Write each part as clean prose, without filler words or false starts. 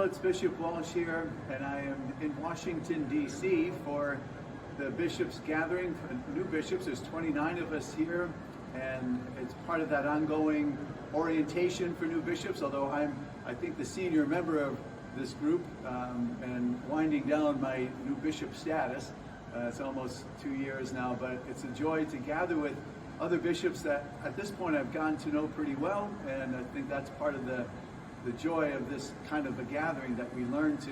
it's Bishop Walsh here, and I am in Washington, D.C. for the Bishops' Gathering for new bishops. There's 29 of us here, and it's part of that ongoing orientation for new bishops, although I think, the senior member of this group and winding down my new bishop status. It's almost 2 years now, but it's a joy to gather with other bishops that at this point I've gotten to know pretty well, and I think that's part of the joy of this kind of a gathering, that we learn to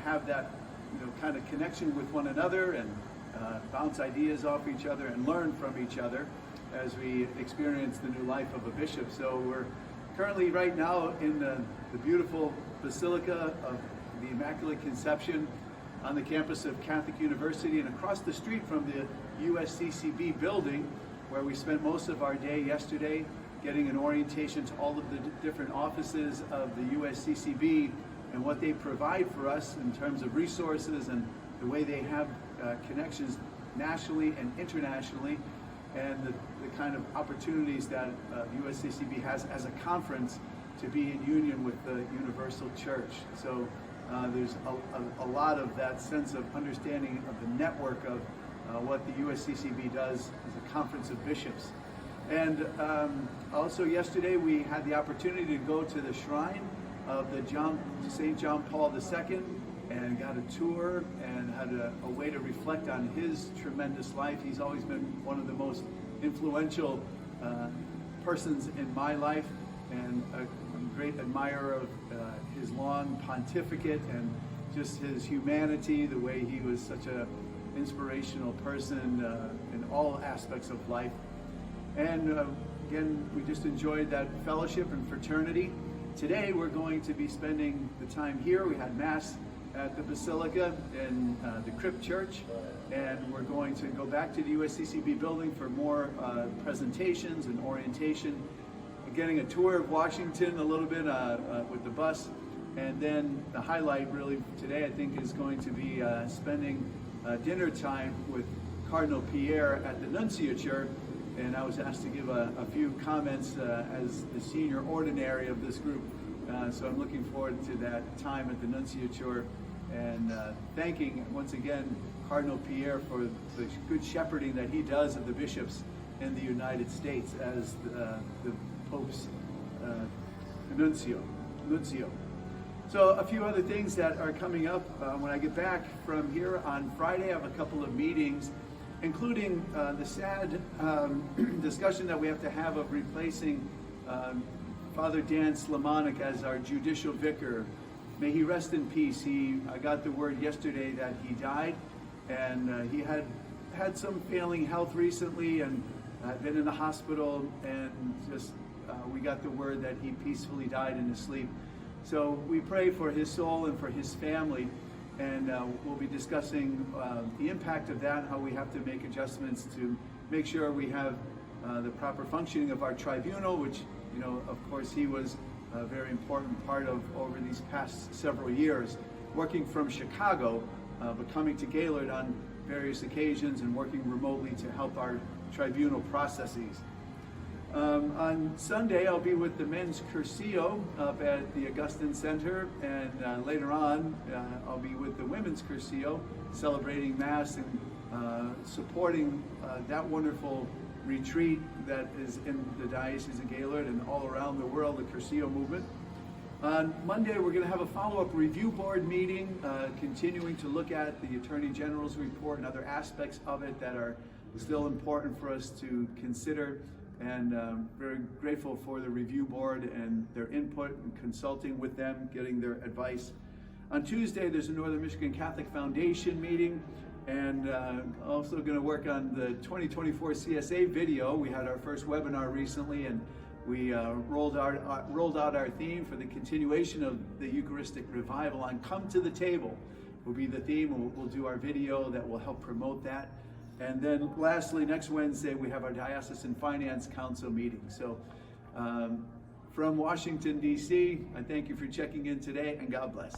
have that kind of connection with one another and bounce ideas off each other and learn from each other as we experience the new life of a bishop. So we're currently right now in the beautiful Basilica of the Immaculate Conception on the campus of Catholic University, and across the street from the USCCB building, where we spent most of our day yesterday getting an orientation to all of the different offices of the USCCB and what they provide for us in terms of resources and the way they have connections nationally and internationally, and the kind of opportunities that USCCB has as a conference to be in union with the Universal Church. So there's a lot of that sense of understanding of the network of what the USCCB does as a conference of bishops. And also yesterday we had the opportunity to go to the shrine of the St. John Paul II and got a tour and had a way to reflect on his tremendous life. He's always been one of the most influential persons in my life, and I'm a great admirer of his long pontificate and just his humanity, the way he was such an inspirational person in all aspects of life. And again, we just enjoyed that fellowship and fraternity. Today we're going to be spending the time here. We had Mass at the Basilica in the Crypt Church, and we're going to go back to the USCCB building for more presentations and orientation, getting a tour of Washington a little bit with the bus, and then the highlight really today, I think, is going to be spending dinner time with Cardinal Pierre at the Nunciature. And I was asked to give a few comments as the senior ordinary of this group. So I'm looking forward to that time at the Nunciature, and thanking once again Cardinal Pierre for the good shepherding that he does of the bishops in the United States as the Pope's nuncio. So a few other things that are coming up when I get back from here on Friday. I have a couple of meetings, including the sad discussion that we have to have of replacing Father Dan Smilanic as our Judicial Vicar. May he rest in peace. I got the word yesterday that he died, and he had some failing health recently and had been in the hospital, and just we got the word that he peacefully died in his sleep. So we pray for his soul and for his family. And we'll be discussing the impact of that, how we have to make adjustments to make sure we have the proper functioning of our tribunal, which, of course, he was a very important part of over these past several years, working from Chicago, but coming to Gaylord on various occasions and working remotely to help our tribunal processes. On Sunday, I'll be with the men's Cursillo up at the Augustine Center, and later on, I'll be with the women's Cursillo, celebrating Mass and supporting that wonderful retreat that is in the Diocese of Gaylord and all around the world, the Cursillo movement. On Monday, we're going to have a follow-up review board meeting, continuing to look at the Attorney General's report and other aspects of it that are still important for us to consider. And very grateful for the review board and their input and consulting with them, getting their advice. On Tuesday, there's a Northern Michigan Catholic Foundation meeting, and also going to work on the 2024 CSA video. We had our first webinar recently, and we rolled out our theme for the continuation of the Eucharistic Revival on Come to the Table will be the theme. We'll do our video that will help promote that. And then lastly, next Wednesday, we have our Diocesan Finance Council meeting. So from Washington, D.C., I thank you for checking in today, and God bless.